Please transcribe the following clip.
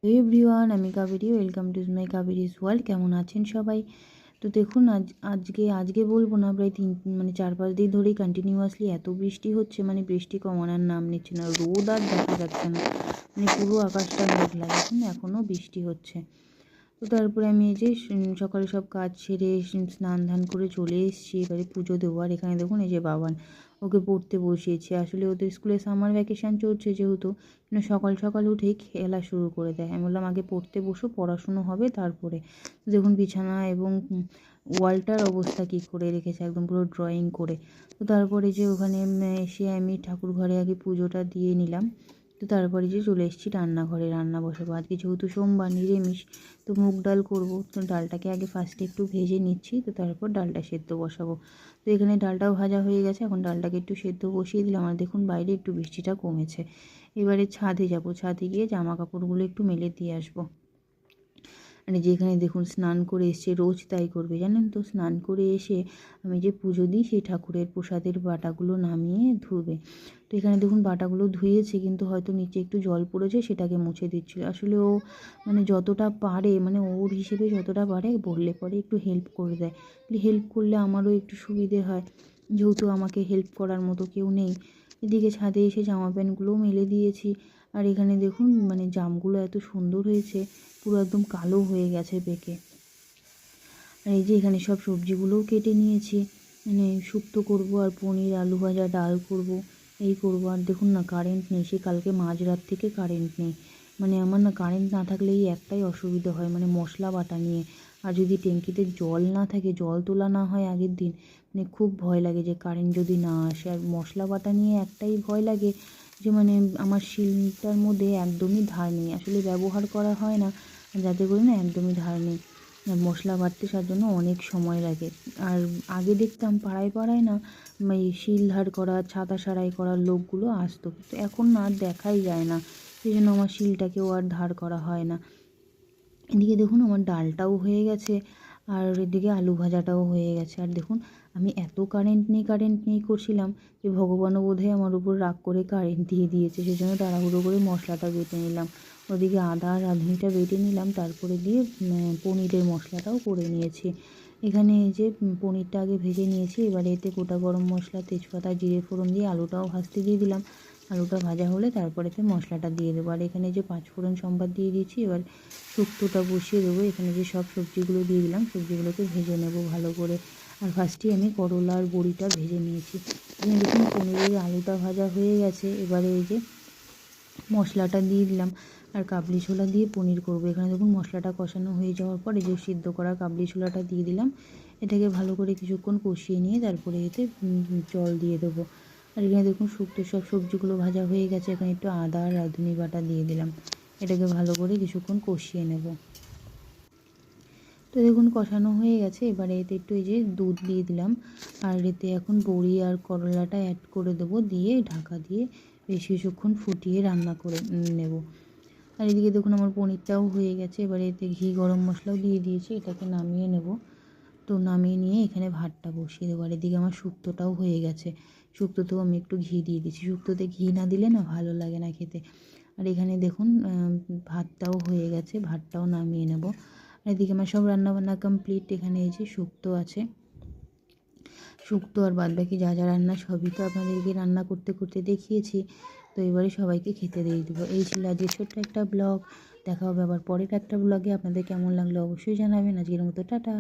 Everyone, আমি Kaveri. Welcome to my Kaveri's world. কেমন আছেন সবাই? তো দেখুন, আজকে বলবো না, প্রায় 4-5 দিন ধরেই কন্টিনিউয়াসলি এত বৃষ্টি হচ্ছে, বৃষ্টি কমানোর নাম নিচ্ছে না। রোদ আর দেখা যাচ্ছে না, পুরো আকাশটা মেঘলা। দেখুন এখনও বৃষ্টি হচ্ছে। তো তারপরে আমি এই যে সকালে সব কাজ সেরে স্নান ধান করে চলে এসেছি। এবারে পুজো দেবো। আর এখানে দেখুন এই যে বাবান, ওকে পড়তে বসিয়েছি। আসলে ওদের স্কুলে সামার ভ্যাকেশান চলছে যেহেতু, সকাল সকাল উঠেই খেলা শুরু করে দেয়। আমি বললাম আগে পড়তে বসো, পড়াশুনো হবে তারপরে। দেখুন বিছানা এবং ওয়ালটার অবস্থা কী করে রেখেছে, একদম পুরো ড্রয়িং করে। তো তারপরে যে ওখানে এসে আমি ঠাকুর ঘরে আগে পুজোটা দিয়ে নিলাম। তো তারপরে যে চলে এসেছি রান্নাঘরে, রান্না বসাবো। আজকে যেহেতু সোমবার, নিরামিষ, তো মুগ ডাল করবো। তো ডালটাকে আগে ফার্স্টে একটু ভেজে নিচ্ছি, তো তারপর ডালটা সেদ্ধ বসাবো। তো এখানে ডালটাও ভাজা হয়ে গেছে, এখন ডালটাকে একটু সেদ্ধ বসিয়ে দিলাম। আর দেখুন বাইরে একটু বৃষ্টিটা কমেছে। এবারে ছাদে যাব, ছাদে গিয়ে জামা কাপড়গুলো একটু মেলে দিয়ে আসবো। মানে যেখানে দেখুন স্নান করে এসছে, রোজ তাই করবে জানেন তো। স্নান করে এসে আমি যে পুজো দিই, সেই ঠাকুরের প্রসাদের বাটাগুলো নামিয়ে ধুবে। তো এখানে দেখুন বাটাগুলো ধুয়েছে, কিন্তু হয়তো নিচে একটু জল পড়েছে, সেটাকে মুছে দিচ্ছিল। আসলে ও যতটা পারে, ওর হিসেবে যতটা পারে বললে পরে একটু হেল্প করে দেয়। হেল্প করলে আমারও একটু সুবিধে হয়, যেহেতু আমাকে হেল্প করার মতো কেউ নেই। এদিকে ছাদে এসে জামা প্যান্টগুলোও মেলে দিয়েছি। আর এখানে দেখুন জামগুলো এত সুন্দর হয়েছে, পুরো একদম কালো হয়ে গেছে পেকে। আর এই যে এখানে সব সবজিগুলোও কেটে নিয়েছি, শুক্তো করব, আর পনির, আলু ভাজা, ডাল করব, এই করব। আর দেখুন না, কারেন্ট নেই। সে কালকে মাঝরাত থেকে কারেন্ট নেই। আমার না কারেন্ট না থাকলে এই একটাই অসুবিধা হয়, মশলা বাটা নিয়ে। আর যদি ট্যাঙ্কিতে জল না থাকে, জল তোলা না হয় আগের দিন, খুব ভয় লাগে যে কারেন্ট যদি না আসে। আর মশলা বাটা নিয়ে একটাই ভয় লাগে যে আমার শিলটার মধ্যে একদমই ধার নেই, আসলে ব্যবহার করা হয় না, যাতে করে না একদমই ধার নেই। মশলা বাটতে তার জন্য অনেক সময় লাগে। আর আগে দেখতাম পাড়ায় পাড়ায় না এই শিল ধার করা, ছাতা সারাই করার লোকগুলো আসতো, কিন্তু এখন না আর দেখাই যায় না। সেই জন্য আমার শিলটাকেও আর ধার করা হয় না। এদিকে দেখুন আমার ডালটাও হয়ে গেছে, আর এদিকে আলু ভাজাটাও হয়ে গেছে। আর দেখুন আমি এত কারেন্ট নেই করছিলাম যে ভগবানও বোধহয় আমার উপর রাগ করে কারেন্ট দিয়ে দিয়েছে। সেই জন্য তাড়াহুড়ো করে মশলাটা বেটে নিলাম। ওদিকে আদা আর রাঁধুনিটা বেটে নিলাম, তারপরে দিয়ে পনিরের মশলাটাও করে নিয়েছি। এখানে এই যে পনিরটা আগে ভেজে নিয়েছি, এবারে এতে গোটা গরম মশলা, তেজপাতা, জিরে ফোড়ন দিয়ে আলুটাও ভাজতে দিয়ে দিলাম। আলুটা ভাজা হলে তারপরেতে মশলাটা দিয়ে দেবো। আর এখানে যে 5 ফোড়ন সম্বাদ দিয়ে দিয়েছি। এবার শুক্তোটা বসিয়ে দেবো। এখানে যে সব সবজিগুলো দিয়ে দিলাম, সবজিগুলোকে ভেজে নেব ভালো করে। আর ফার্স্টেই আমি করলা আর বড়িটা ভেজে নিয়েছি। এখানে দেখুন পনিরের আলুটা ভাজা হয়ে গেছে। এবারে এই যে মশলাটা দিয়ে দিলাম, আর কাবলি ছোলা দিয়ে পনির করব। এখানে দেখুন মশলাটা কষানো হয়ে যাওয়ার পর এই যে সিদ্ধ করা কাবলি ছোলাটা দিয়ে দিলাম। এটাকে ভালো করে কিছুক্ষণ কষিয়ে নিয়ে তারপরে এতে জল দিয়ে দেবো। আর এখানে দেখুন শুক্তো সব সবজিগুলো ভাজা হয়ে গেছে। এখানে একটু আদা আর রাঁধুনি বাটা দিয়ে দিলাম। এটাকে ভালো করে কিছুক্ষণ কষিয়ে নেব। তো দেখুন কষানো হয়ে গেছে। এবারে এতে একটু এই যে দুধ দিয়ে দিলাম, আর এতে এখন বড়ি আর করলাটা অ্যাড করে দেবো, দিয়ে ঢাকা দিয়ে বেশ কিছুক্ষণ ফুটিয়ে রান্না করে নেব। আর এদিকে দেখুন আমার পনিরটাও হয়ে গেছে। এবারে এতে ঘি গরম মশলাও দিয়ে দিয়েছি, এটাকে নামিয়ে নেব। তো নামিয়ে নিয়ে এখানে ভাতটা বসিয়ে দেবো। আর এদিকে আমার শুক্তোটাও হয়ে গেছে। শুক্তোতেও আমি একটু ঘি দিয়ে দিচ্ছি, শুক্তোতে ঘি না দিলে না ভালো লাগে না খেতে। আর এখানে দেখুন ভাতটাও হয়ে গেছে, ভাতটাও নামিয়ে নেব। আর এদিকে আমার সব রান্নাবান্না কমপ্লিট। এখানে এই যে শুক্তো আছে, শুক্তো আর বাদবাকি যা যা রান্না সবই তো আপনাদেরকে রান্না করতে করতে দেখিয়েছি। তো এবারে সবাইকে খেতে দিয়ে দেবো। এই ছিল আজকে ছোট্ট একটা ব্লগ। দেখা হবে আবার পরের একটা ব্লগে। আপনাদের কেমন লাগলো অবশ্যই জানাবেন। আজকের মতো টাটা।